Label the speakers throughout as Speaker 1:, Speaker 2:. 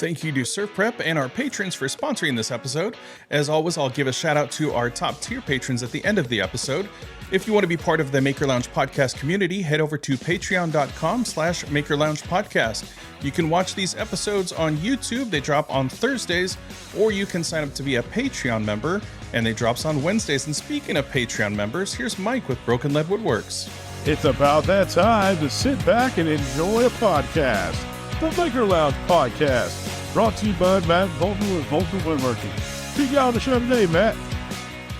Speaker 1: Thank you to Surf Prep and our patrons for sponsoring this episode. As always, I'll give a shout out to our top tier patrons at the end of the episode. If you want to be part of the Maker Lounge podcast community, head over to patreon.com/Maker Lounge podcast. You can watch these episodes on YouTube. They drop on Thursdays, or you can sign up to be a Patreon member, and they drops on Wednesdays. And speaking of Patreon members, here's Mike with Broken Lead Woodworks.
Speaker 2: It's about that time to sit back and enjoy a podcast. The Maker Lounge podcast, brought to you by Matt Volker with Volker Woodworking. Who you got on the show today, Matt?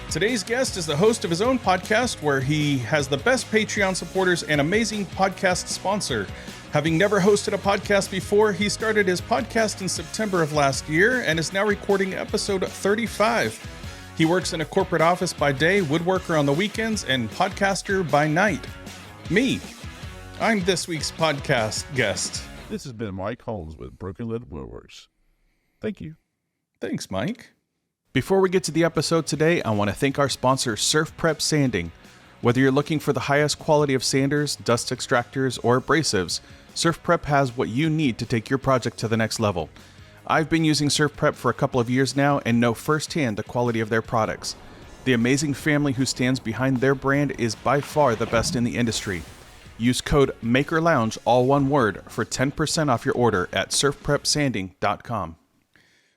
Speaker 1: Today's guest is the host of his own podcast where he has the best Patreon supporters and amazing podcast sponsor. Having never hosted a podcast before, he started his podcast in September of last year and is now recording episode 35. He works in a corporate office by day, woodworker on the weekends, and podcaster by night. Me. I'm this week's podcast guest.
Speaker 2: This has been Mike Holmes with Broken Lead Woodworks. Thank you.
Speaker 1: Thanks, Mike. Before we get to the episode today, I want to thank our sponsor, Surf Prep Sanding. Whether you're looking for the highest quality of sanders, dust extractors, or abrasives, Surf Prep has what you need to take your project to the next level. I've been using Surf Prep for a couple of years now and know firsthand the quality of their products. The amazing family who stands behind their brand is by far the best in the industry. Use code MAKERLOUNGE, all one word, for 10% off your order at surfprepsanding.com.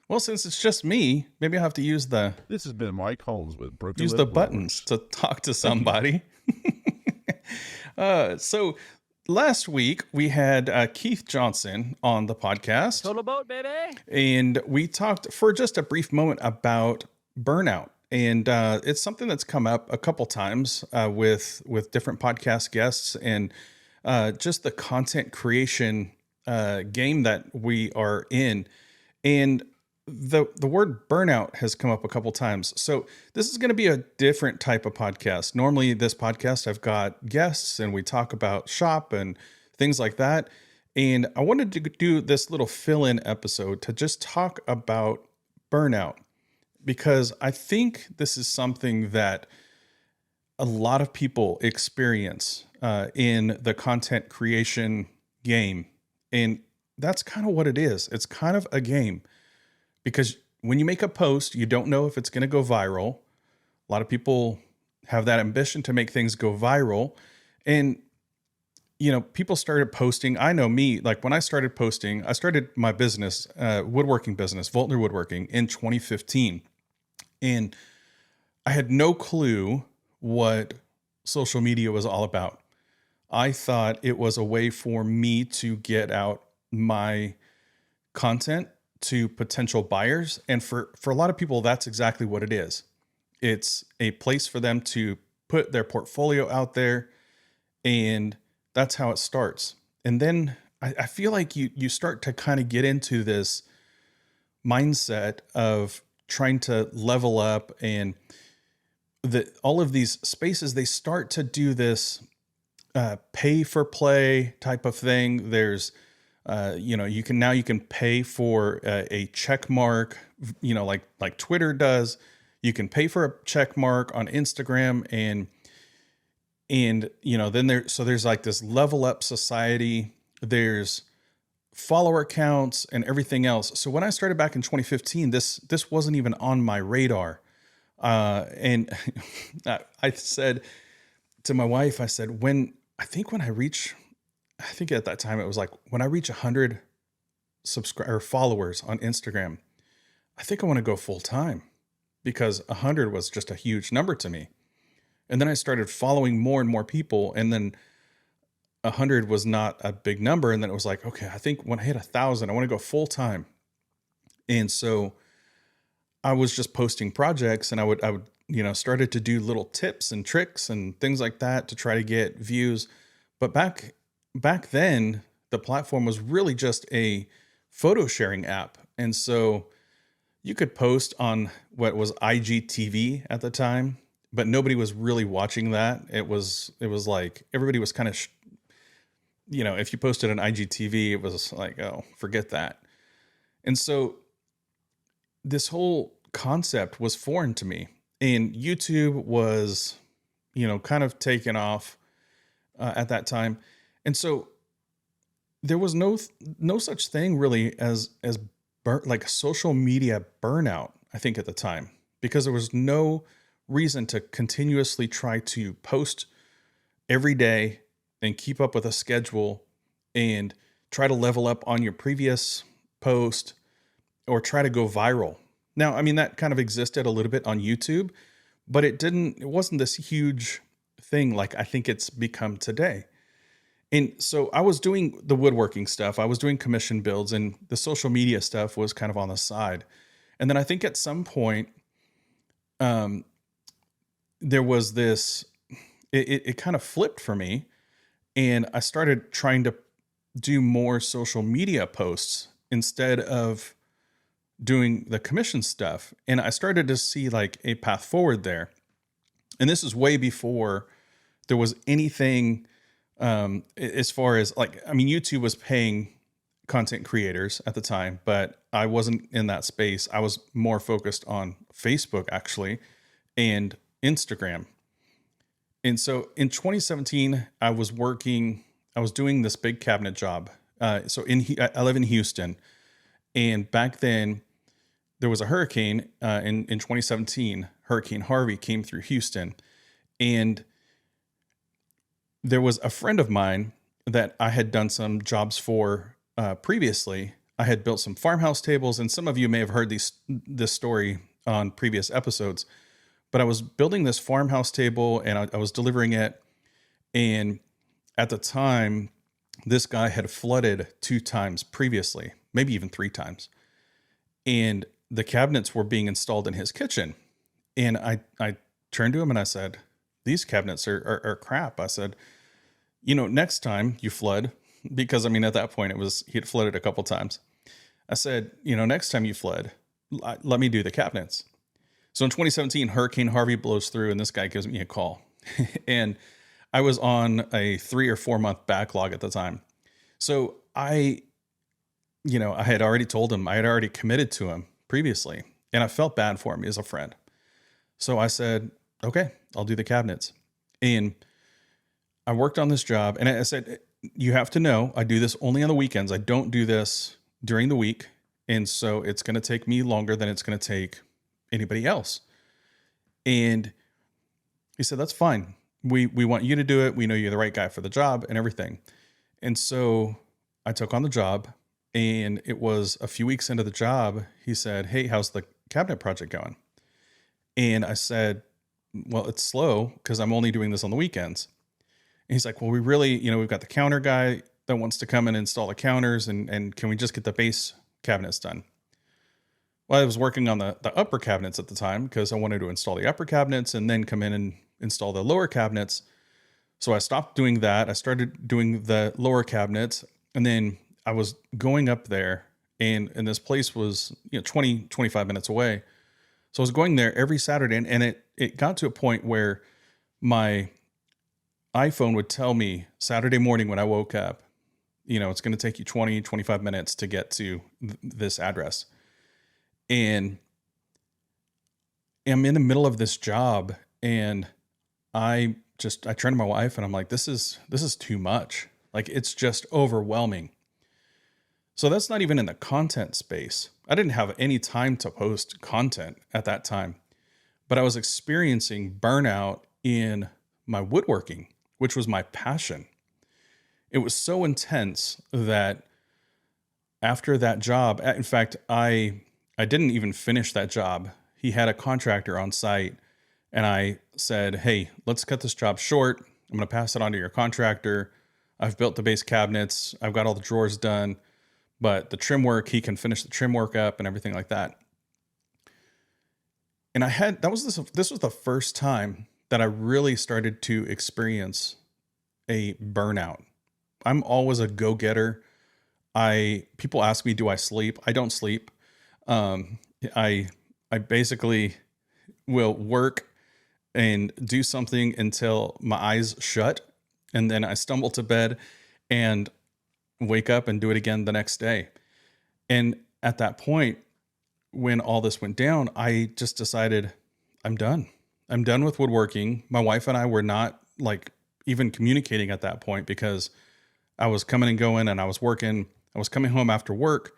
Speaker 1: Well, since it's just me, maybe I'll have to use the...
Speaker 2: This has been Mike Holmes with Broken
Speaker 1: Use
Speaker 2: Lead
Speaker 1: the
Speaker 2: Woodworks.
Speaker 1: buttons to talk to somebody. So last week we had Keith Johnson on the podcast.
Speaker 3: Total boat, baby.
Speaker 1: And we talked for just a brief moment about burnout. And it's something that's come up a couple times with different podcast guests and just the content creation game that we are in. And the word burnout has come up a couple times. So this is going to be a different type of podcast. Normally this podcast, I've got guests and we talk about shop and things like that. And I wanted to do this little fill-in episode to just talk about burnout, because I think this is something that a lot of people experience in the content creation game. And that's kind of what it is. It's kind of a game, because when you make a post, you don't know if it's going to go viral. A lot of people have that ambition to make things go viral. And, you know, people started posting. I know me, like when I started posting, I started my business, woodworking business, Voltner Woodworking, in 2015. And I had no clue what social media was all about. I thought it was a way for me to get out my content to potential buyers. And for a lot of people, that's exactly what it is. It's a place for them to put their portfolio out there. And that's how it starts. And then I feel like you start to kind of get into this mindset of trying to level up, and all of these spaces, they start to do this pay for play type of thing. There's, you can pay for a check mark, like Twitter does. You can pay for a check mark on Instagram, and then there's like this level up society. There's follower counts and everything else. So when I started back in 2015, this wasn't even on my radar. And I said to my wife, I said, when I think at that time it was like, when I reach 100 followers on Instagram, I think I want to go full time, because 100 was just a huge number to me. And then I started following more and more people, and then 100 was not a big number. And then it was like, okay, I think when I hit 1,000, I want to go full time. And so I was just posting projects, and I would, started to do little tips and tricks and things like that to try to get views. But back then, the platform was really just a photo sharing app. And so you could post on what was IGTV at the time, but nobody was really watching that. It was like everybody was kind of, if you posted on IGTV, it was like, oh, forget that. And so this whole concept was foreign to me, and YouTube was, kind of taken off at that time. And so there was no such thing really as like social media burnout, I think at the time, because there was no reason to continuously try to post every day and keep up with a schedule and try to level up on your previous post or try to go viral. Now, I mean, that kind of existed a little bit on YouTube, but it wasn't this huge thing like I think it's become today. And so I was doing the woodworking stuff, I was doing commission builds, and the social media stuff was kind of on the side. And then I think at some point, there was this, it kind of flipped for me, and I started trying to do more social media posts instead of doing the commission stuff. And I started to see like a path forward there. And this is way before there was anything, as far as like, I mean, YouTube was paying content creators at the time, but I wasn't in that space. I was more focused on Facebook actually, and Instagram. And so in 2017, I was doing this big cabinet job. I live in Houston, and back then there was a hurricane in 2017. Hurricane Harvey came through Houston, and there was a friend of mine that I had done some jobs for previously. I had built some farmhouse tables, and some of you may have heard this story on previous episodes. But I was building this farmhouse table, and I was delivering it. And at the time, this guy had flooded 2 times previously, maybe even 3 times. And the cabinets were being installed in his kitchen. And I turned to him and I said, "These cabinets are crap." I said, "Next time you flood," because I mean, at that point he had flooded a couple times. I said, "Next time you flood, let me do the cabinets." So in 2017, Hurricane Harvey blows through, and this guy gives me a call. And I was on a 3 or 4 month backlog at the time. So I had already told him, I had already committed to him previously, and I felt bad for him as a friend. So I said, "Okay, I'll do the cabinets." And I worked on this job, and I said, "You have to know, I do this only on the weekends. I don't do this during the week. And so it's going to take me longer than it's going to take anybody else." And he said, "That's fine. We want you to do it. We know you're the right guy for the job and everything." And so I took on the job, and it was a few weeks into the job. He said, "Hey, how's the cabinet project going?" And I said, "Well, it's slow because I'm only doing this on the weekends." And he's like, "Well, we really, we've got the counter guy that wants to come and install the counters, and can we just get the base cabinets done?" Well, I was working on the upper cabinets at the time because I wanted to install the upper cabinets and then come in and install the lower cabinets. So I stopped doing that. I started doing the lower cabinets, and then I was going up there, and this place was 20, 25 minutes away. So I was going there every Saturday, and it got to a point where my iPhone would tell me Saturday morning when I woke up, it's going to take you 20, 25 minutes to get to this address. And I'm in the middle of this job, and I turned to my wife and I'm like, this is too much. Like, it's just overwhelming. So that's not even in the content space. I didn't have any time to post content at that time, but I was experiencing burnout in my woodworking, which was my passion. It was so intense that after that job, in fact, I didn't even finish that job. He had a contractor on site, and I said, "Hey, let's cut this job short. I'm going to pass it on to your contractor. I've built the base cabinets. I've got all the drawers done, but the trim work, he can finish the trim work up and everything like that." And this was the first time that I really started to experience a burnout. I'm always a go-getter. People ask me, do I sleep? I don't sleep. I basically will work and do something until my eyes shut, and then I stumble to bed and wake up and do it again the next day. And at that point, when all this went down, I just decided I'm done. I'm done with woodworking. My wife and I were not like even communicating at that point because I was coming and going and I was working. I was coming home after work,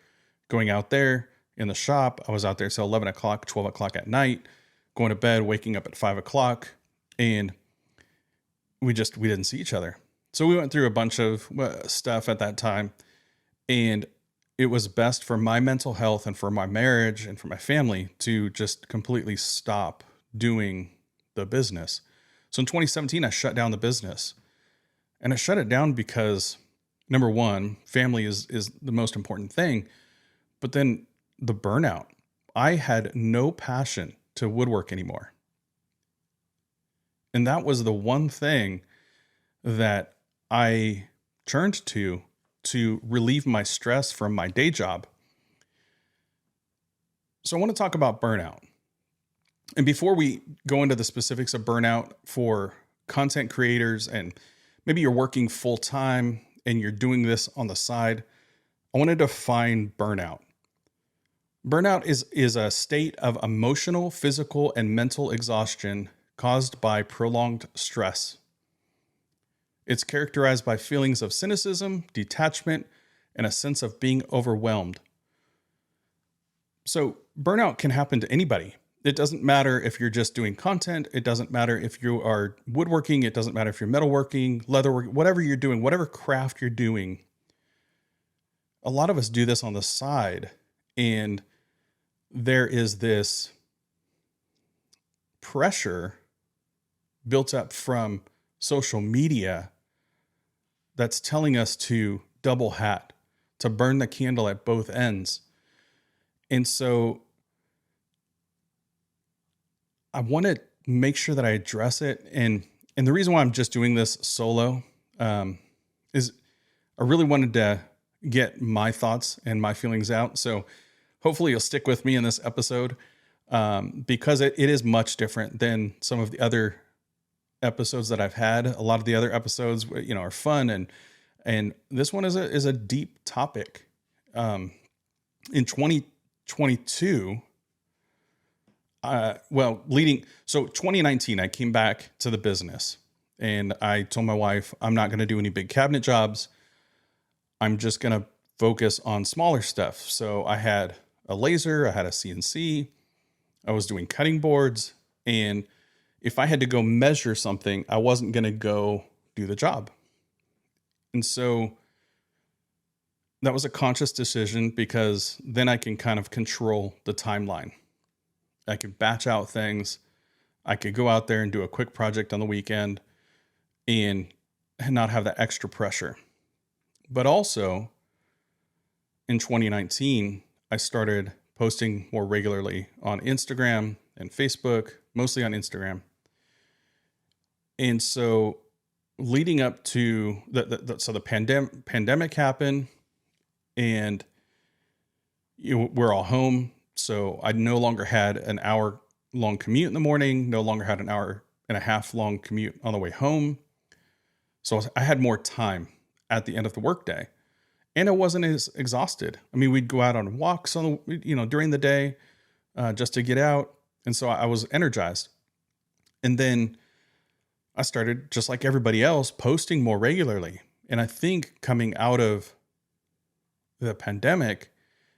Speaker 1: going out there, in the shop. I was out there till 11 o'clock, 12 o'clock at night, going to bed, waking up at 5 o'clock. And we didn't see each other. So we went through a bunch of stuff at that time. And it was best for my mental health and for my marriage and for my family to just completely stop doing the business. So in 2017, I shut down the business. And I shut it down because, number one, family is the most important thing. But then the burnout. I had no passion to woodwork anymore. And that was the one thing that I turned to relieve my stress from my day job. So I want to talk about burnout. And before we go into the specifics of burnout for content creators, and maybe you're working full time and you're doing this on the side, I want to define burnout. Burnout is a state of emotional, physical, and mental exhaustion caused by prolonged stress. It's characterized by feelings of cynicism, detachment, and a sense of being overwhelmed. So burnout can happen to anybody. It doesn't matter if you're just doing content. It doesn't matter if you are woodworking. It doesn't matter if you're metalworking, leatherworking, whatever you're doing, whatever craft you're doing. A lot of us do this on the side, and there is this pressure built up from social media that's telling us to double hat, to burn the candle at both ends. And so I want to make sure that I address it. And the reason why I'm just doing this solo is I really wanted to get my thoughts and my feelings out. So hopefully you'll stick with me in this episode because it is much different than some of the other episodes that I've had. A lot of the other episodes, are fun, and this one is a deep topic. In 2022, 2019, I came back to the business, and I told my wife, I'm not going to do any big cabinet jobs. I'm just going to focus on smaller stuff. So I had a laser, I had a CNC, I was doing cutting boards, and if I had to go measure something, I wasn't going to go do the job. And so that was a conscious decision because then I can kind of control the timeline. I could batch out things. I could go out there and do a quick project on the weekend and not have that extra pressure. But also in 2019, I started posting more regularly on Instagram and Facebook, mostly on Instagram. And so leading up to the pandemic happened, and we're all home. So I no longer had an hour long commute in the morning, no longer had an hour and a half long commute on the way home. So I had more time at the end of the workday, and I wasn't as exhausted. I mean, we'd go out on walks during the day just to get out. And so I was energized. And then I started, just like everybody else, posting more regularly. And I think coming out of the pandemic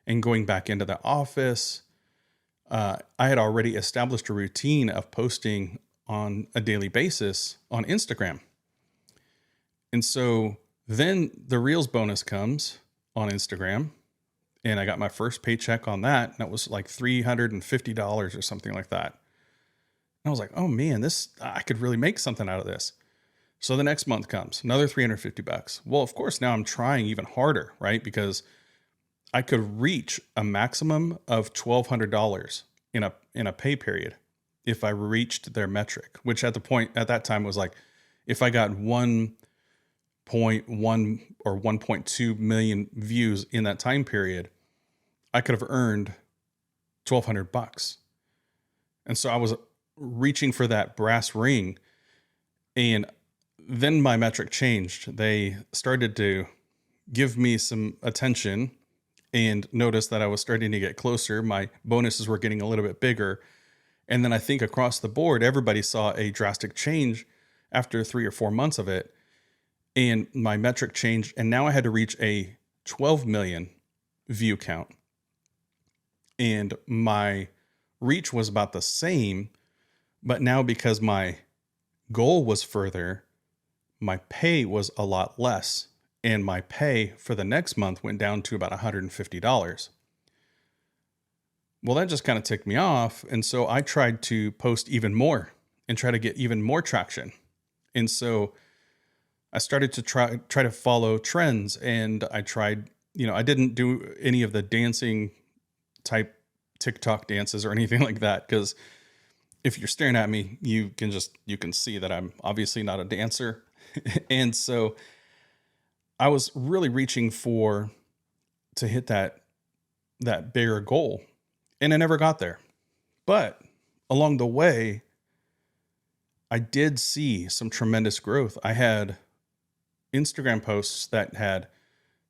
Speaker 1: and going back into the office, I had already established a routine of posting on a daily basis on Instagram. And so then the Reels bonus comes on Instagram, and I got my first paycheck on that. And that was like $350 or something like that. And I was like, oh man, I could really make something out of this. So the next month comes, another $350. Well, of course, now I'm trying even harder, right? Because I could reach a maximum of $1,200 in a pay period if I reached their metric, which at that time was like, if I got 1.1 or 1.2 million views in that time period, I could have earned $1,200. And so I was reaching for that brass ring, and then my metric changed. They started to give me some attention and noticed that I was starting to get closer. My bonuses were getting a little bit bigger. And then I think across the board, everybody saw a drastic change after 3 or 4 months of it. And my metric changed. And now I had to reach a 12 million view count. and my reach was about the same, but now because my goal was further, my pay was a lot less, and my pay for the next month went down to about $150. Well, that just kind of ticked me off. And so I tried to post even more and try to get even more traction. And so I started to try to follow trends, and I tried, I didn't do any of the dancing type TikTok dances or anything like that, because if you're staring at me, you can see that I'm obviously not a dancer. And so I was really reaching to hit that bigger goal, and I never got there. But along the way, I did see some tremendous growth. I had Instagram posts that had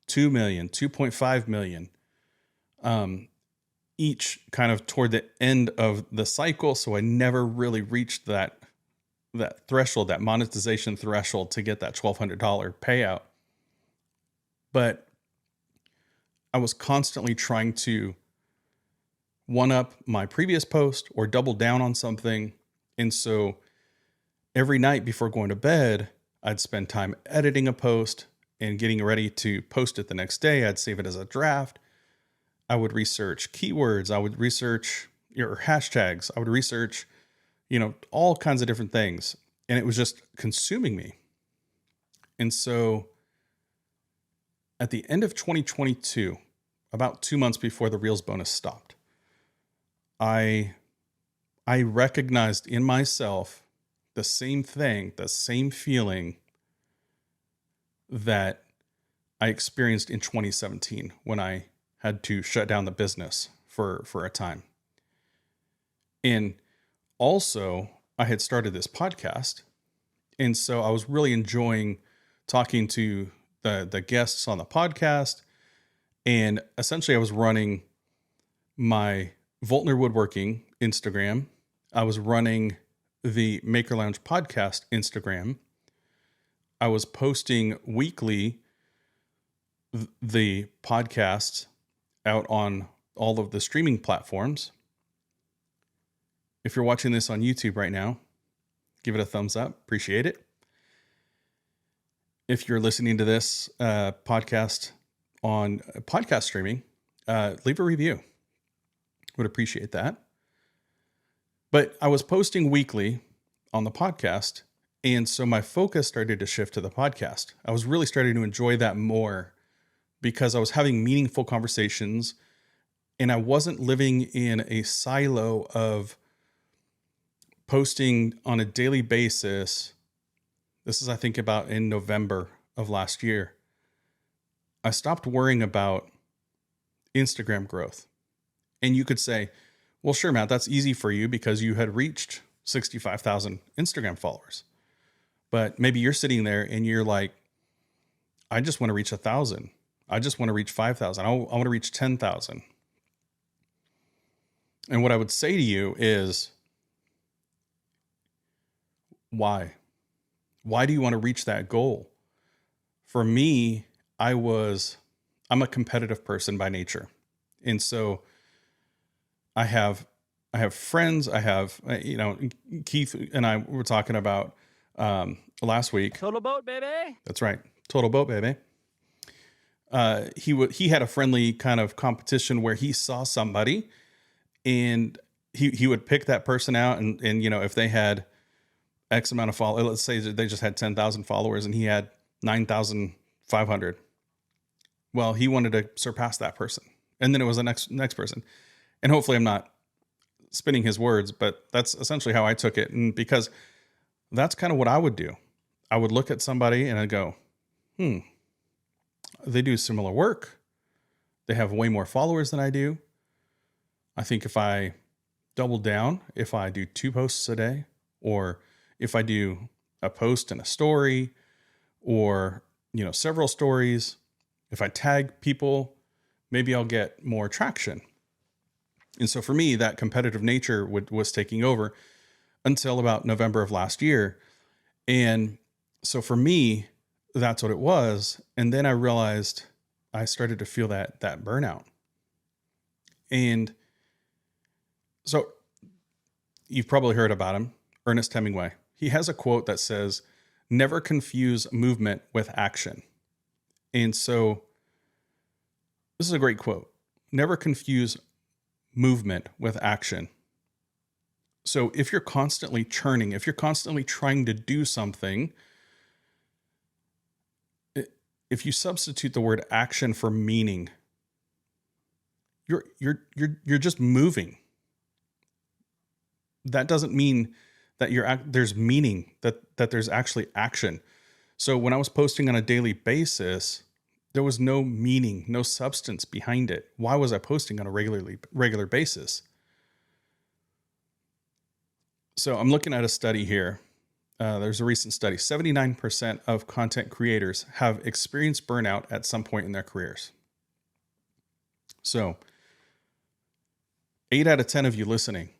Speaker 1: 2 million, 2.5 million, each kind of toward the end of the cycle. So I never really reached that threshold, that monetization threshold, to get that $1,200 payout. But I was constantly trying to one up my previous post or double down on something. And so every night before going to bed, I'd spend time editing a post and getting ready to post it the next day. I'd save it as a draft. I would research keywords. I would research your hashtags. I would research, all kinds of different things. And it was just consuming me. And so at the end of 2022, about 2 months before the Reels bonus stopped, I recognized in myself the same thing, the same feeling that I experienced in 2017 when I had to shut down the business for a time. And also, I had started this podcast. And so I was really enjoying talking to the guests on the podcast. And essentially, I was running my Voltner Woodworking Instagram. I was running the Maker Lounge podcast Instagram. I was posting weekly the podcasts out on all of the streaming platforms. If you're watching this on YouTube right now, give it a thumbs up. Appreciate it. If you're listening to this podcast on podcast streaming, leave a review. Would appreciate that. But I was posting weekly on the podcast, and so my focus started to shift to the podcast. I was really starting to enjoy that more because I was having meaningful conversations, and I wasn't living in a silo of posting on a daily basis. This is, I think, about in November of last year. I stopped worrying about Instagram growth. And you could say, well, sure, Matt, that's easy for you because you had reached 65,000 Instagram followers. But maybe you're sitting there and you're like, I just want to reach 1,000. I just want to reach 5,000. I want to reach 10,000. And what I would say to you is, why? Why do you want to reach that goal? For me, I'm a competitive person by nature. And so I have friends. I have, Keith and I were talking about last week.
Speaker 3: Total boat, baby.
Speaker 1: That's right. Total boat, baby. He had a friendly kind of competition where he saw somebody and he would pick that person out and if they had X amount of followers, let's say they just had 10,000 followers and he had 9,500. Well, he wanted to surpass that person. And then it was the next person. And hopefully I'm not spinning his words, but that's essentially how I took it. And because that's kind of what I would do. I would look at somebody and I'd go, they do similar work. They have way more followers than I do. I think if I double down, if I do 2 posts a day, or if I do a post and a story, or, several stories, if I tag people, maybe I'll get more traction. And so for me, that competitive nature was taking over until about November of last year. And so for me, that's what it was. And then I realized I started to feel that burnout. And So you've probably heard about him, Ernest Hemingway. He has a quote that says, "Never confuse movement with action." And so this is a great quote. Never confuse movement with action. So if you're constantly churning, if you're constantly trying to do something, if you substitute the word action for meaning, you're just moving. That doesn't mean that there's meaning, that there's actually action. So when I was posting on a daily basis, there was no meaning, no substance behind it. Why was I posting on a regular basis? So I'm looking at a study here. There's a recent study. 79% of content creators have experienced burnout at some point in their careers. So 8 out of 10 of you listening,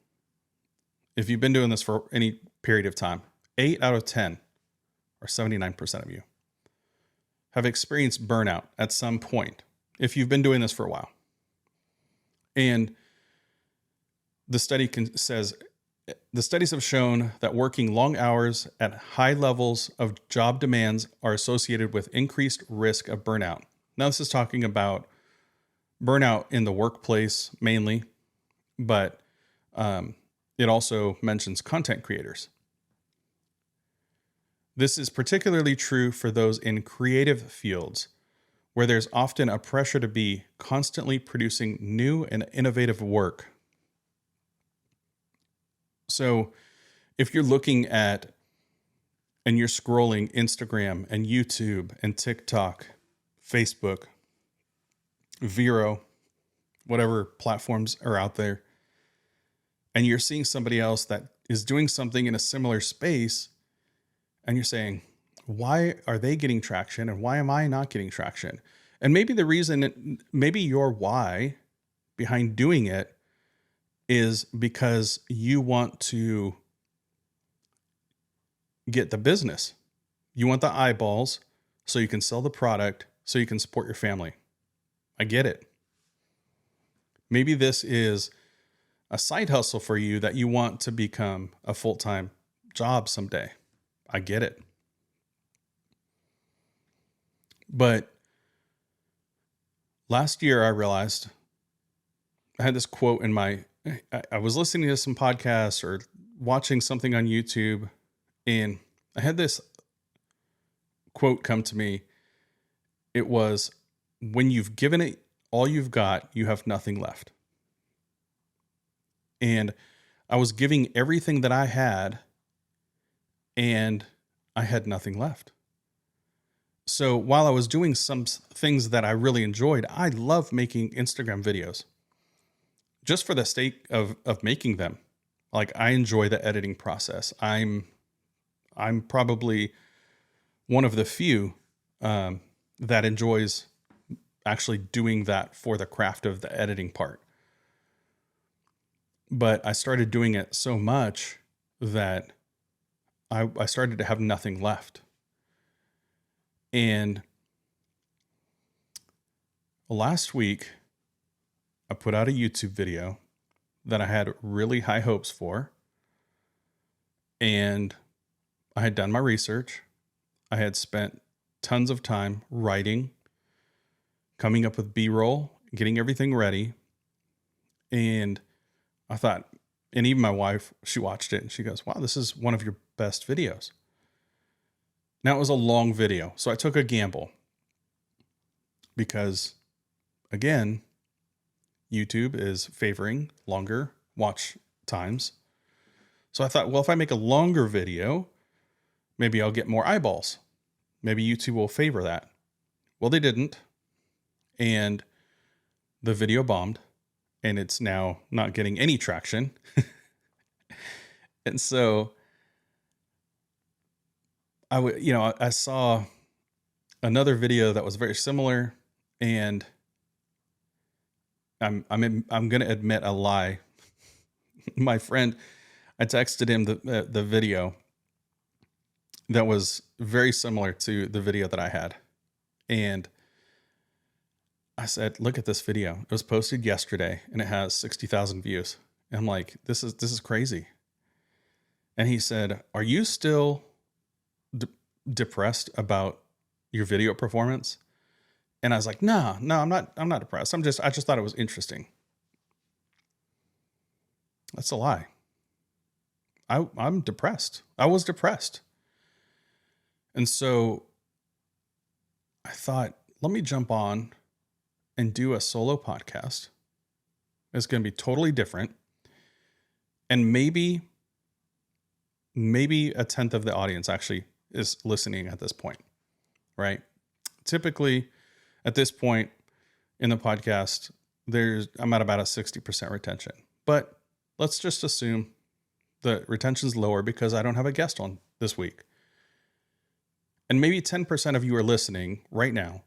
Speaker 1: if you've been doing this for any period of time, 8 out of 10, or 79% of you, have experienced burnout at some point, if you've been doing this for a while. And the studies have shown that working long hours at high levels of job demands are associated with increased risk of burnout. Now, this is talking about burnout in the workplace mainly, but it also mentions content creators. This is particularly true for those in creative fields, where there's often a pressure to be constantly producing new and innovative work. So if you're looking at and you're scrolling Instagram and YouTube and TikTok, Facebook, Vero, whatever platforms are out there, and you're seeing somebody else that is doing something in a similar space, and you're saying, why are they getting traction and why am I not getting traction? And maybe the reason, maybe your why behind doing it is because you want to get the business. You want the eyeballs so you can sell the product, so you can support your family. I get it. Maybe this is a side hustle for you that you want to become a full-time job someday. I get it. But last year I realized I had this quote in I was listening to some podcasts or watching something on YouTube, and I had this quote come to me. It was, when you've given it all you've got, you have nothing left. And I was giving everything that I had, and I had nothing left. So while I was doing some things that I really enjoyed, I love making Instagram videos just for the sake of making them. Like, I enjoy the editing process. I'm probably one of the few that enjoys actually doing that for the craft of the editing part. But I started doing it so much that I started to have nothing left. And last week, I put out a YouTube video that I had really high hopes for. And I had done my research. I had spent tons of time writing, coming up with B-roll, getting everything ready. And I thought, and even my wife, she watched it and she goes, "Wow, this is one of your best videos." Now, it was a long video, so I took a gamble because, again, YouTube is favoring longer watch times. So I thought, well, if I make a longer video, maybe I'll get more eyeballs. Maybe YouTube will favor that. Well, they didn't. And the video bombed, and it's now not getting any traction. And so I saw another video that was very similar, and I'm going to admit a lie. My friend, I texted him the video that was very similar to the video that I had. And I said, "Look at this video. It was posted yesterday and it has 60,000 views." And I'm like, this is crazy. And he said, are you still depressed about your video performance? And I was like, no, I'm not depressed. I just thought it was interesting. That's a lie. I'm depressed. I was depressed. And so I thought, let me jump on and do a solo podcast. It's going to be totally different. And maybe a tenth of the audience actually is listening at this point, right? Typically at this point in the podcast, I'm at about a 60% retention, but let's just assume the retention's lower because I don't have a guest on this week. And maybe 10% of you are listening right now.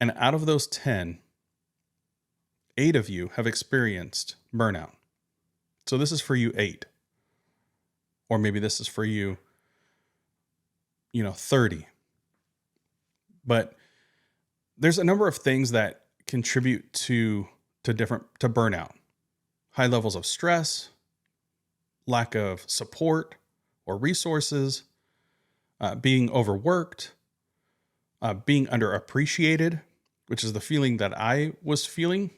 Speaker 1: And out of those 10, 8 of you have experienced burnout. So this is for you 8. Or maybe this is for you, 30. But there's a number of things that contribute to burnout. High levels of stress, lack of support or resources, being overworked, being underappreciated, which is the feeling that I was feeling.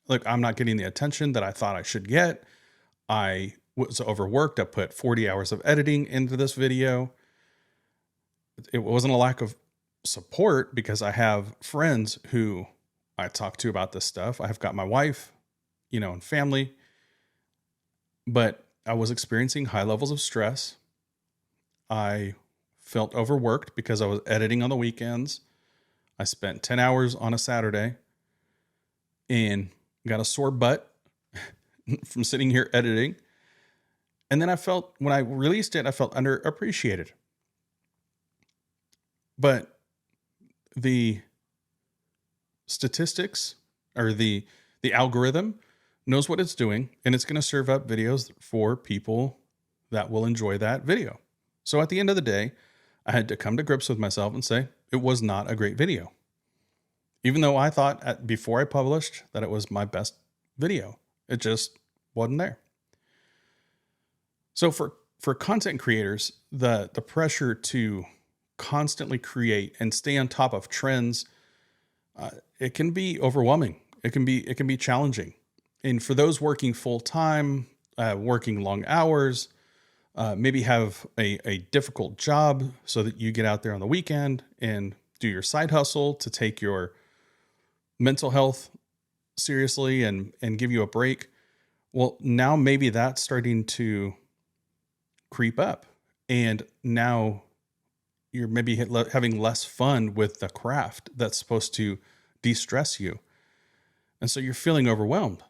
Speaker 1: Like, I'm not getting the attention that I thought I should get. I was overworked. I put 40 hours of editing into this video. It wasn't a lack of support because I have friends who I talk to about this stuff. I've got my wife, and family, but I was experiencing high levels of stress. I felt overworked because I was editing on the weekends. I spent 10 hours on a Saturday and got a sore butt from sitting here editing. And then when I released it, I felt underappreciated. But the statistics or the algorithm knows what it's doing, and it's going to serve up videos for people that will enjoy that video. So at the end of the day, I had to come to grips with myself and say it was not a great video. Even though I thought before I published that it was my best video, it just wasn't there. So for content creators, the pressure to constantly create and stay on top of trends, it can be overwhelming. It can be challenging. And for those working full time, working long hours, maybe have a difficult job so that you get out there on the weekend and do your side hustle to take your mental health seriously and give you a break. Well, now maybe that's starting to creep up, and now you're maybe having less fun with the craft that's supposed to de-stress you. And so you're feeling overwhelmed.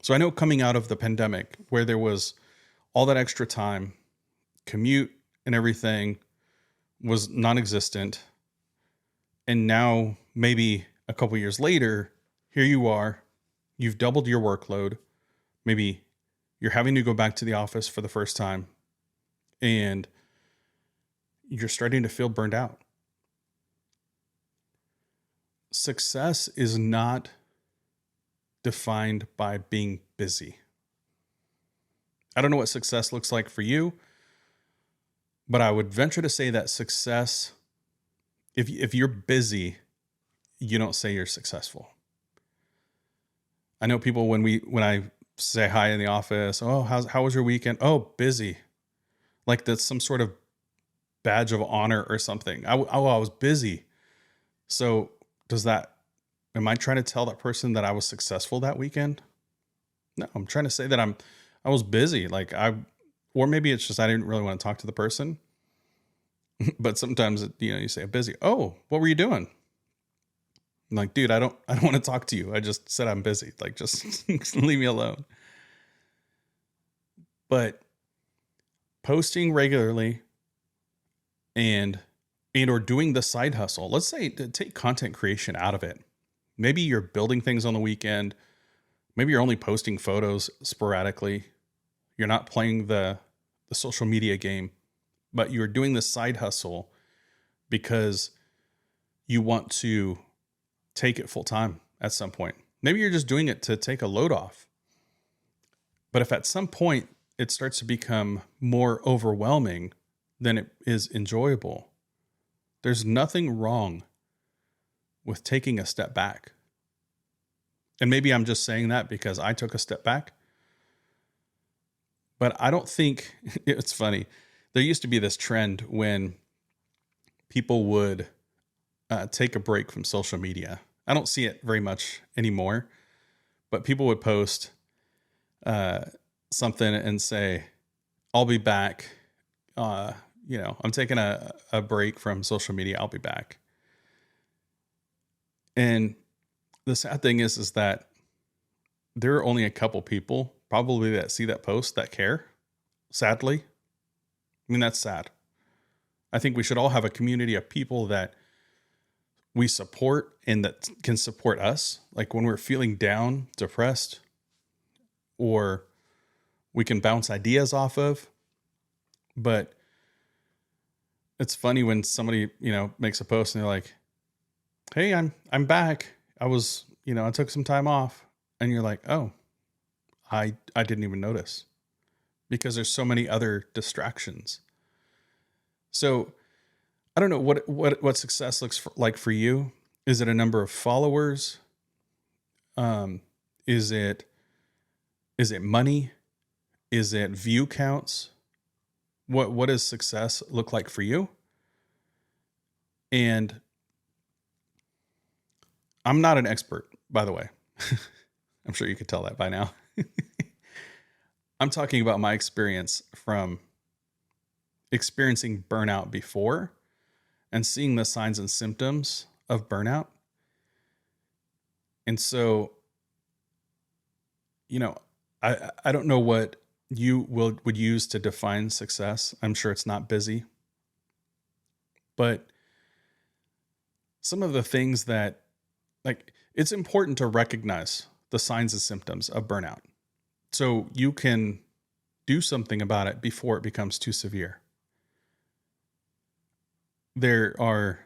Speaker 1: So I know coming out of the pandemic where there was all that extra time, commute and everything was non-existent. And now maybe a couple years later, here you are, you've doubled your workload. Maybe you're having to go back to the office for the first time and you're starting to feel burned out. Success is not defined by being busy. I don't know what success looks like for you, but I would venture to say that success, if you're busy, you don't say you're successful. I know people when I say hi in the office, oh, how was your weekend? Oh, busy. Like that's some sort of badge of honor or something. I was busy. So am I trying to tell that person that I was successful that weekend? No, I'm trying to say that I was busy. Or maybe it's just, I didn't really want to talk to the person, but sometimes, you say I'm busy. Oh, what were you doing? I'm like, dude, I don't want to talk to you. I just said I'm busy. Like, just leave me alone. But posting regularly and or doing the side hustle, let's say to take content creation out of it. Maybe you're building things on the weekend. Maybe you're only posting photos sporadically. You're not playing the social media game, but you're doing the side hustle because you want to take it full time at some point. Maybe you're just doing it to take a load off. But if at some point it starts to become more overwhelming than it is enjoyable, there's nothing wrong with taking a step back. And maybe I'm just saying that because I took a step back. But I don't think, it's funny. There used to be this trend when people would take a break from social media. I don't see it very much anymore, but people would post something and say, I'll be back. I'm taking a break from social media. I'll be back. And the sad thing is that there are only a couple people probably that see that post that care. Sadly. I mean, that's sad. I think we should all have a community of people that we support and that can support us. Like when we're feeling down, depressed, or we can bounce ideas off of. But it's funny when somebody, makes a post and they're like, hey, I'm back. I took some time off. And you're like, oh, I didn't even notice, because there's so many other distractions. So I don't know what success looks like for you. Is it a number of followers? Is it money? Is it view counts? What does success look like for you? And I'm not an expert, by the way. I'm sure you could tell that by now. I'm talking about my experience from experiencing burnout before and seeing the signs and symptoms of burnout. And so, I don't know what you would use to define success. I'm sure it's not busy. But some of the things that, it's important to recognize the signs and symptoms of burnout so you can do something about it before it becomes too severe. There are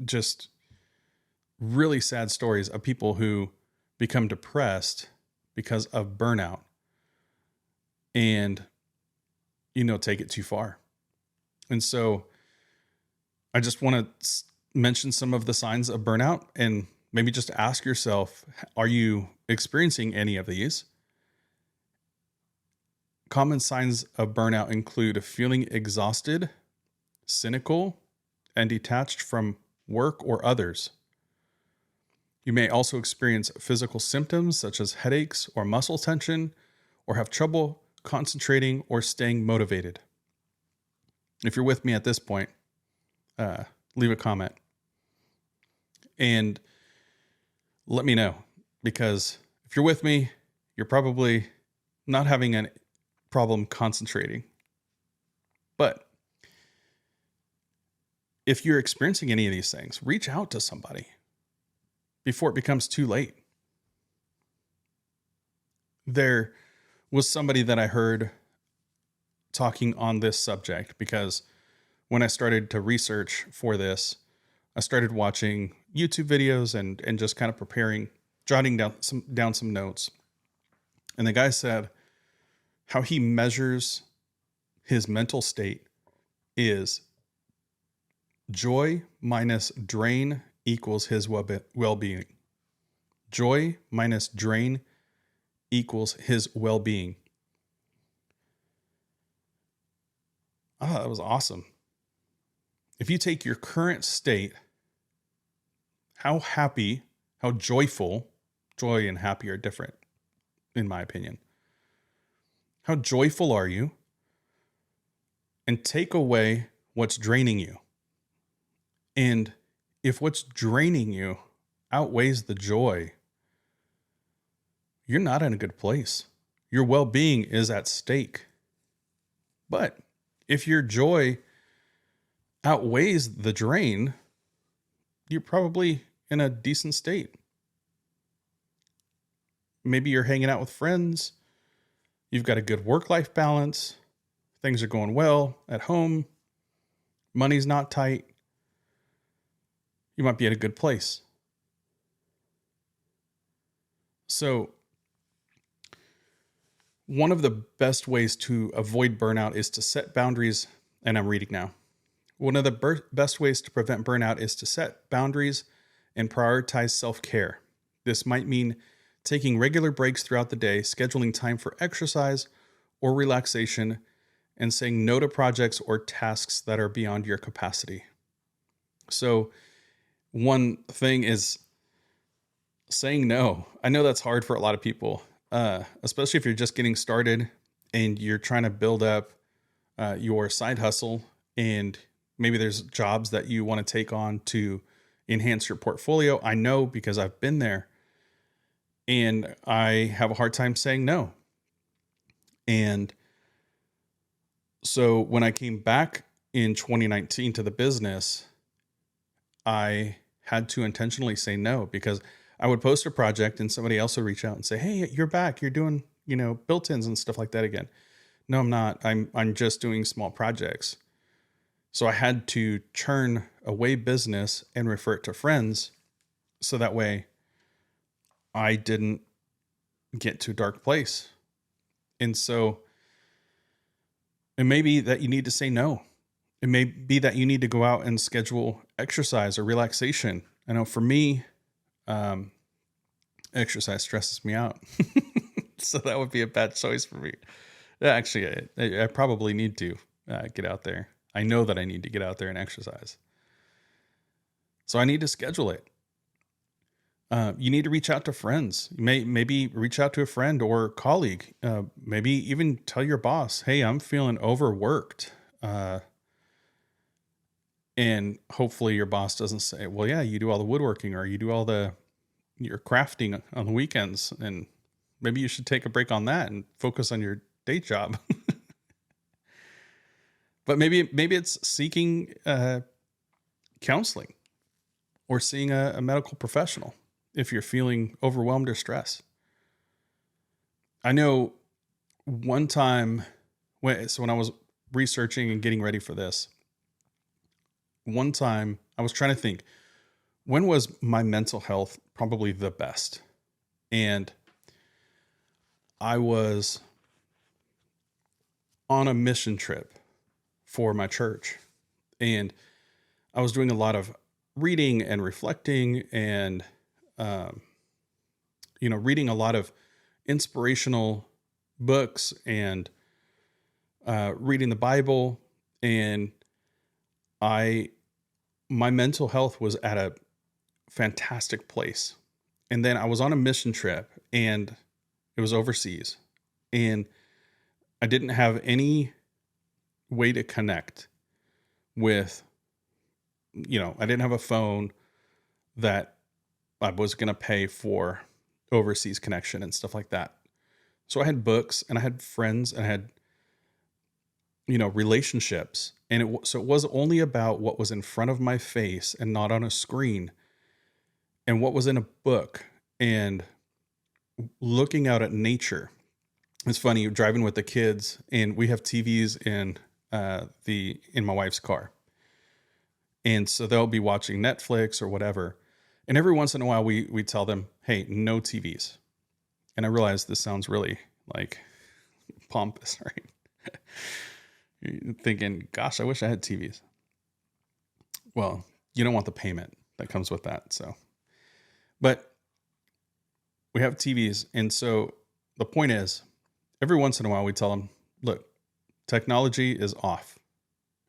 Speaker 1: just really sad stories of people who become depressed because of burnout and, take it too far. And so I just want to mention some of the signs of burnout and maybe just ask yourself, are you experiencing any of these? Common signs of burnout include feeling exhausted, cynical, and detached from work or others. You may also experience physical symptoms such as headaches or muscle tension, or have trouble concentrating or staying motivated. If you're with me at this point, leave a comment and let me know, because if you're with me, you're probably not having a problem concentrating. But if you're experiencing any of these things, reach out to somebody before it becomes too late. There was somebody that I heard talking on this subject, because when I started to research for this, I started watching YouTube videos and just kind of preparing, jotting down some notes. And the guy said how he measures his mental state is joy minus drain equals his well-being. Joy minus drain equals his well-being. Ah, that was awesome. If you take your current state, how happy, how joyful, joy and happy are different, in my opinion. How joyful are you? And take away what's draining you. And if what's draining you outweighs the joy, you're not in a good place. Your well-being is at stake. But if your joy outweighs the drain, you're probably in a decent state. Maybe you're hanging out with friends. You've got a good work-life balance. Things are going well at home. Money's not tight. You might be at a good place. So One of the best ways to avoid burnout is to set boundaries. And I'm reading now. One of the best ways to prevent burnout is to set boundaries and prioritize self-care. This might mean taking regular breaks throughout the day, scheduling time for exercise or relaxation, and saying no to projects or tasks that are beyond your capacity. So one thing is saying no. I know that's hard for a lot of people, especially if you're just getting started and you're trying to build up your side hustle, and maybe there's jobs that you want to take on to enhance your portfolio. I know because I've been there, and I have a hard time saying no. And so when I came back in 2019 to the business, I had to intentionally say no, because I would post a project and somebody else would reach out and say, "Hey, you're back. You're doing, built-ins and stuff like that again." No, I'm not. I'm just doing small projects. So I had to churn away business and refer it to friends, so that way I didn't get to a dark place. And so it may be that you need to say no. It may be that you need to go out and schedule exercise or relaxation. I know for me, exercise stresses me out. So that would be a bad choice for me. Actually, I probably need to get out there. I know that I need to get out there and exercise. So I need to schedule it. You need to reach out to friends. You maybe reach out to a friend or colleague. Maybe even tell your boss, "Hey, I'm feeling overworked." And hopefully your boss doesn't say, "Well, yeah, you do all the woodworking or you do all your crafting on the weekends, and maybe you should take a break on that and focus on your day job." But maybe it's seeking counseling or seeing a medical professional if you're feeling overwhelmed or stressed. I know one time when I was researching and getting ready for this, one time I was trying to think, when was my mental health probably the best? And I was on a mission trip for my church, and I was doing a lot of reading and reflecting and, reading a lot of inspirational books and reading the Bible. And my mental health was at a fantastic place. And then I was on a mission trip, and it was overseas, and I didn't have any way to connect with, I didn't have a phone that I was going to pay for overseas connection and stuff like that. So I had books and I had friends and I had, relationships. And so it was only about what was in front of my face and not on a screen, and what was in a book and looking out at nature. It's funny, you're driving with the kids, and we have TVs in my wife's car. And so they'll be watching Netflix or whatever. And every once in a while we tell them, "Hey, no TVs." And I realize this sounds really like pompous, right? You're thinking, gosh, I wish I had TVs. Well, you don't want the payment that comes with that. So, but we have TVs. And so the point is, every once in a while we tell them, "Look, technology is off.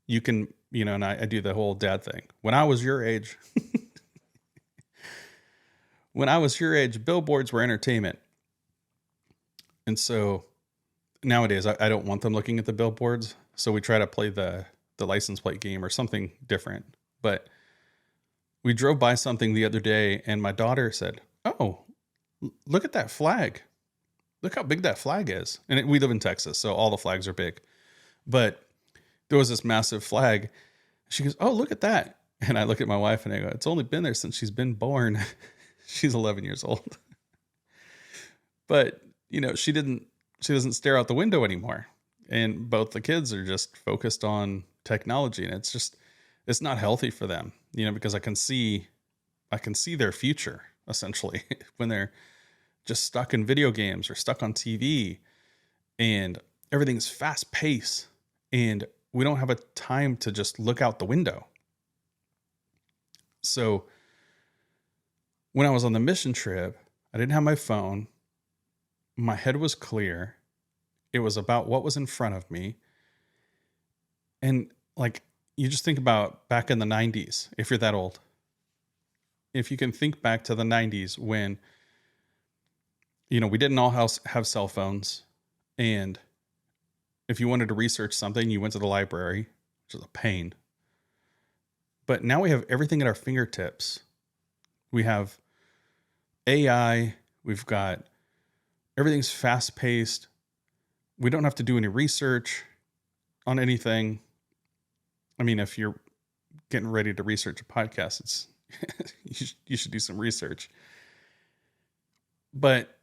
Speaker 1: You can, and I do the whole dad thing. When I was your age, billboards were entertainment." And so nowadays I don't want them looking at the billboards. So we try to play the license plate game or something different. But we drove by something the other day, and my daughter said, "Oh, look at that flag. Look how big that flag is." And we live in Texas, so all the flags are big. But there was this massive flag. She goes, "Oh, look at that." And I look at my wife and I go, "It's only been there since she's been born." She's 11 years old. But, she doesn't stare out the window anymore. And both the kids are just focused on technology, and it's not healthy for them, because I can see their future essentially when they're just stuck in video games or stuck on TV. and everything's fast paced, and we don't have a time to just look out the window. So when I was on the mission trip, I didn't have my phone. My head was clear. It was about what was in front of me. And like, you just think about back in the 90s, if you're that old. If you can think back to the 90s when, we didn't all have cell phones. And if you wanted to research something, you went to the library, which is a pain. But now we have everything at our fingertips. We have AI. We've got everything's fast paced. We don't have to do any research on anything. I mean, if you're getting ready to research a podcast, it's you should do some research. But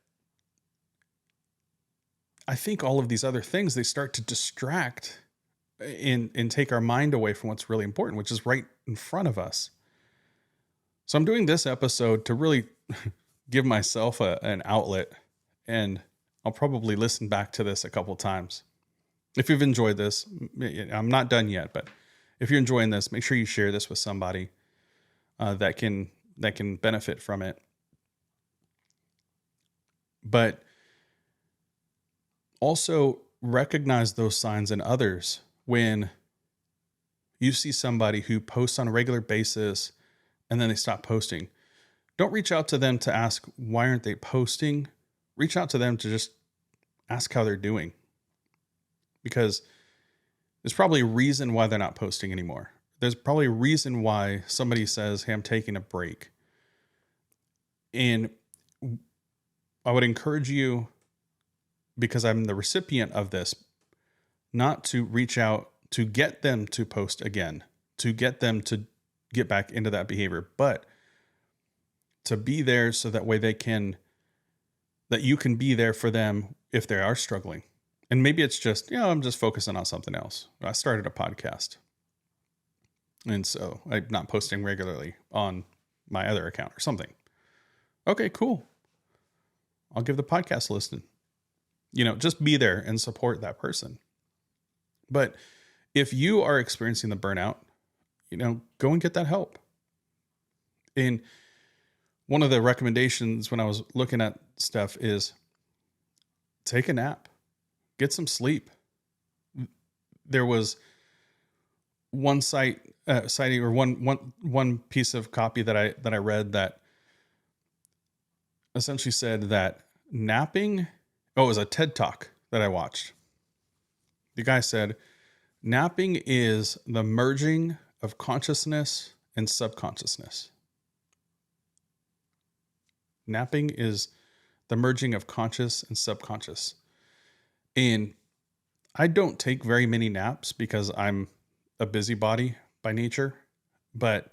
Speaker 1: I think all of these other things, they start to distract and take our mind away from what's really important, which is right in front of us. So I'm doing this episode to really give myself an outlet, and I'll probably listen back to this a couple times. If you've enjoyed this, I'm not done yet, but if you're enjoying this, make sure you share this with somebody that can benefit from it. But also recognize those signs in others. When you see somebody who posts on a regular basis and then they stop posting, don't reach out to them to ask, why aren't they posting? Reach out to them to just ask how they're doing. Because there's probably a reason why they're not posting anymore. There's probably a reason why somebody says, hey, I'm taking a break. And I would encourage you, because I'm the recipient of this, not to reach out to get them to post again, to get them to get back into that behavior, but to be there so that way that you can be there for them if they are struggling. And maybe it's just, I'm just focusing on something else. I started a podcast, and so I'm not posting regularly on my other account or something. Okay, cool. I'll give the podcast a listen. Just be there and support that person. But if you are experiencing the burnout, go and get that help. And one of the recommendations when I was looking at stuff is take a nap, get some sleep. There was one citing or one piece of copy that I read that essentially said that napping. Oh, it was a TED Talk that I watched. The guy said, napping is the merging of consciousness and subconsciousness. Napping is the merging of conscious and subconscious. And I don't take very many naps because I'm a busybody by nature. But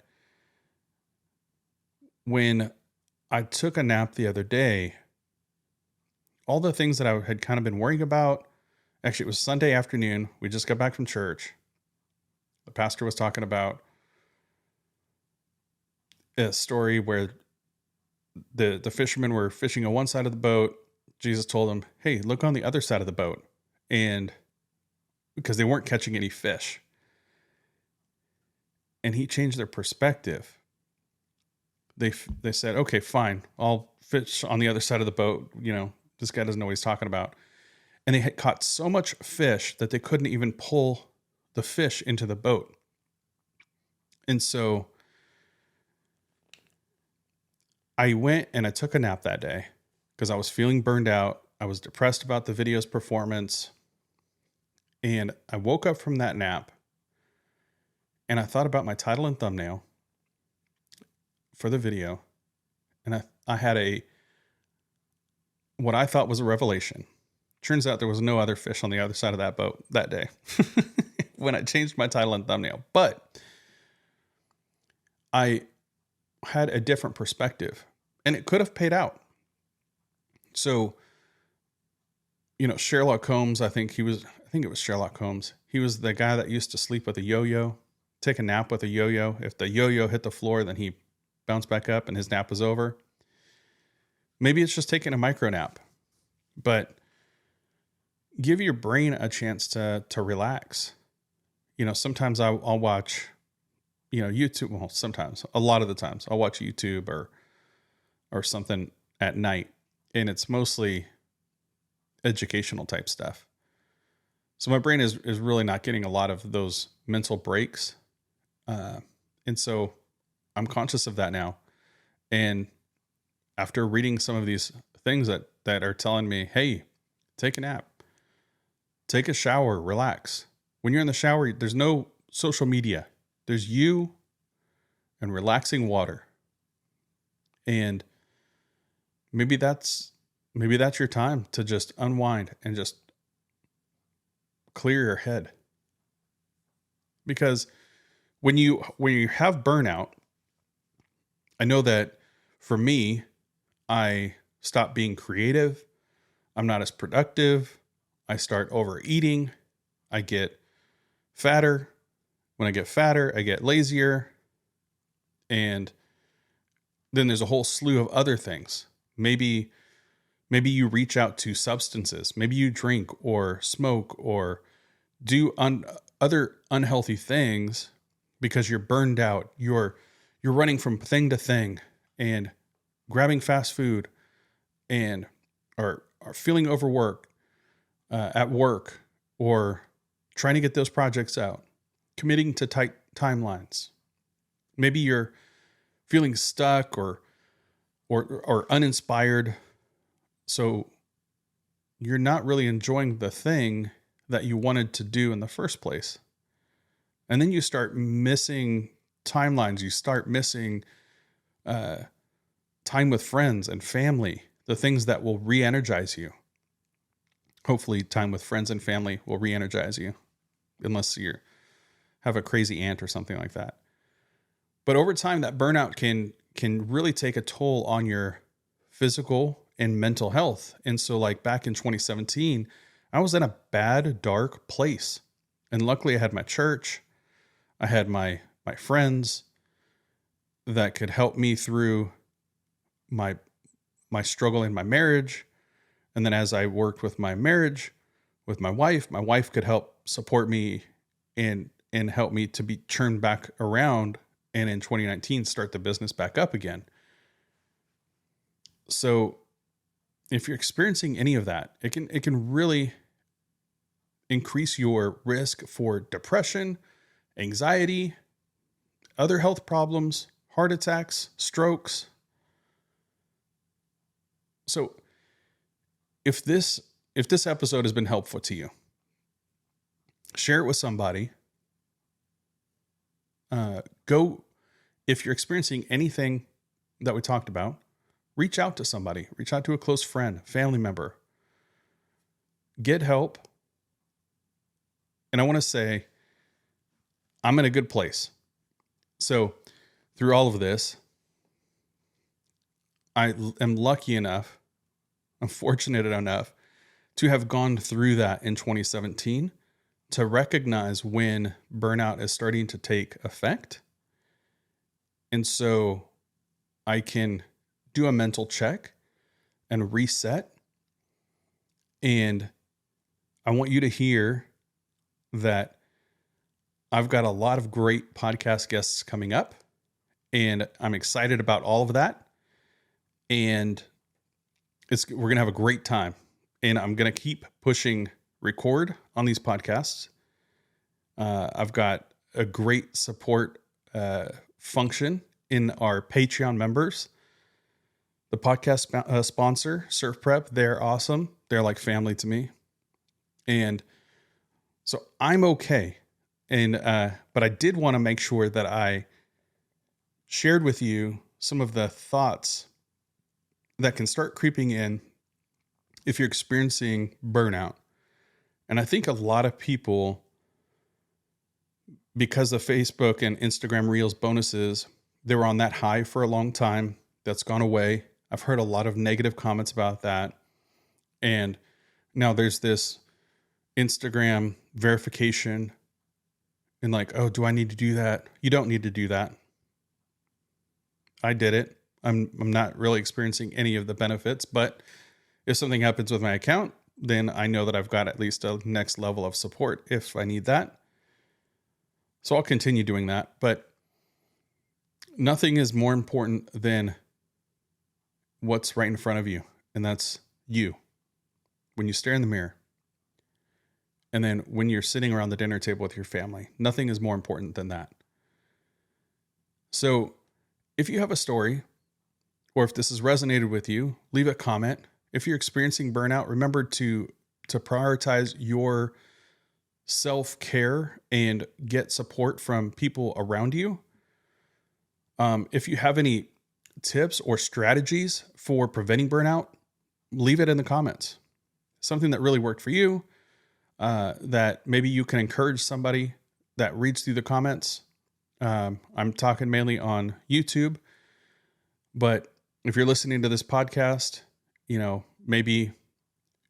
Speaker 1: when I took a nap the other day, all the things that I had kind of been worrying about, actually it was Sunday afternoon. We just got back from church. The pastor was talking about a story where the fishermen were fishing on one side of the boat. Jesus told them, hey, look on the other side of the boat. And because they weren't catching any fish. And he changed their perspective. They said, okay, fine. I'll fish on the other side of the boat. This guy doesn't know what he's talking about. And they had caught so much fish that they couldn't even pull the fish into the boat. And so I went and I took a nap that day because I was feeling burned out. I was depressed about the video's performance. And I woke up from that nap and I thought about my title and thumbnail for the video. And I had what I thought was a revelation. Turns out there was no other fish on the other side of that boat that day when I changed my title and thumbnail. But I had a different perspective and it could have paid out. So, Sherlock Holmes, I think it was Sherlock Holmes. He was the guy that used to sleep with a yo-yo, take a nap with a yo-yo. If the yo-yo hit the floor, then he bounced back up and his nap was over. Maybe it's just taking a micro nap, but give your brain a chance to relax. Sometimes I'll watch, YouTube. Well, sometimes, a lot of the times I'll watch YouTube or something at night, and it's mostly educational type stuff. So my brain is really not getting a lot of those mental breaks. And so I'm conscious of that now. And after reading some of these things that are telling me, hey, take a nap, take a shower, relax. When you're in the shower, there's no social media. There's you and relaxing water. And maybe that's your time to just unwind and just clear your head. Because when you have burnout, I know that for me, I stop being creative. I'm not as productive. I start overeating. I get fatter. When I get fatter, I get lazier. And then there's a whole slew of other things. Maybe you reach out to substances. Maybe you drink or smoke or do other unhealthy things because you're burned out. You're running from thing to thing and grabbing fast food and are feeling overworked at work, or trying to get those projects out, committing to tight timelines. Maybe you're feeling stuck or uninspired. So you're not really enjoying the thing that you wanted to do in the first place. And then you start missing timelines. You start missing time with friends and family, the things that will re-energize you. Hopefully time with friends and family will re-energize you, unless you have a crazy aunt or something like that. But over time, that burnout can really take a toll on your physical and mental health. And so like back in 2017, I was in a bad, dark place. And luckily I had my church. I had my friends that could help me through my struggle in my marriage. And then as I worked with my marriage with my wife could help support me and help me to be turned back around. And in 2019, start the business back up again. So if you're experiencing any of that, it can really increase your risk for depression, anxiety, other health problems, heart attacks, strokes. So if this episode has been helpful to you, share it with somebody. If you're experiencing anything that we talked about, reach out to somebody, reach out to a close friend, family member, get help. And I want to say, I'm in a good place. So through all of this, I am lucky enough, I'm fortunate enough to have gone through that in 2017 to recognize when burnout is starting to take effect. And so I can do a mental check and reset. And I want you to hear that I've got a lot of great podcast guests coming up, and I'm excited about all of that. And we're going to have a great time, and I'm going to keep pushing record on these podcasts. I've got a great support function in our Patreon members. The podcast sponsor, Surf Prep, they're awesome. They're like family to me. And so I'm okay. And but I did want to make sure that I shared with you some of the thoughts that can start creeping in if you're experiencing burnout. And I think a lot of people, because of Facebook and Instagram Reels bonuses, they were on that high for a long time. That's gone away. I've heard a lot of negative comments about that. And now there's this Instagram verification and like, oh, do I need to do that? You don't need to do that. I did it. I'm not really experiencing any of the benefits, but if something happens with my account, then I know that I've got at least a next level of support if I need that. So I'll continue doing that. But nothing is more important than what's right in front of you. And that's you. When you stare in the mirror. And then when you're sitting around the dinner table with your family, nothing is more important than that. So if you have a story, or if this has resonated with you, leave a comment. If you're experiencing burnout, remember to prioritize your self-care and get support from people around you. If you have any tips or strategies for preventing burnout, leave it in the comments. Something that really worked for you, that maybe you can encourage somebody that reads through the comments. I'm talking mainly on YouTube, but if you're listening to this podcast, maybe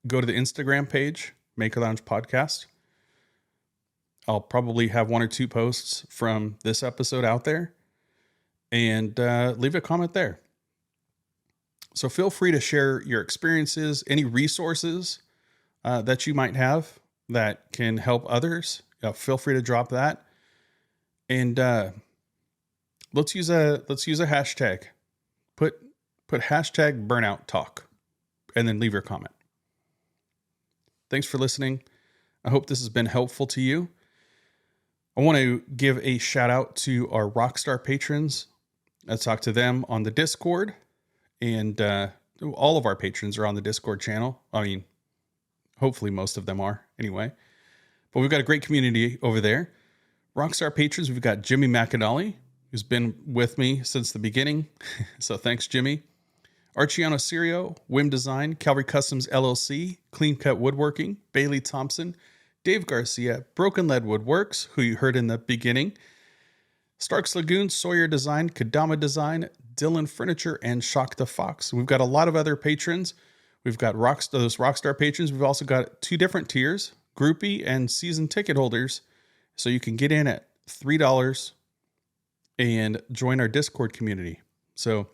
Speaker 1: go to the Instagram page, Maker Lounge Podcast. I'll probably have 1 or 2 posts from this episode out there, and leave a comment there. So feel free to share your experiences, any resources that you might have that can help others. Feel free to drop that. And let's use a hashtag. Put hashtag burnout talk, and then leave your comment. Thanks for listening. I hope this has been helpful to you. I want to give a shout out to our Rockstar patrons. I talked to them on the Discord, and all of our patrons are on the Discord channel. I mean, hopefully most of them are anyway, but we've got a great community over there. Rockstar patrons, we've got Jimmy McAnally, who's been with me since the beginning. So thanks, Jimmy. Archiano Sirio, Wim Design, Calvary Customs LLC, Clean Cut Woodworking, Bailey Thompson, Dave Garcia, Broken Lead Woodworks, who you heard in the beginning, Starks Lagoon, Sawyer Design, Kadama Design, Dylan Furniture, and Shock the Fox. We've got a lot of other patrons. We've got those Rockstar patrons. We've also got 2 different tiers, groupie and season ticket holders. So you can get in at $3 and join our Discord community. So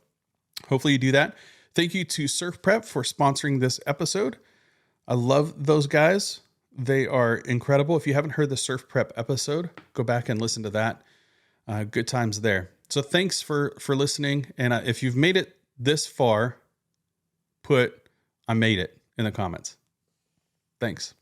Speaker 1: hopefully you do that. Thank you to Surf Prep for sponsoring this episode. I love those guys. They are incredible. If you haven't heard the Surf Prep episode, go back and listen to that. Good times there. So thanks for listening. And if you've made it this far, put "I made it" in the comments. Thanks.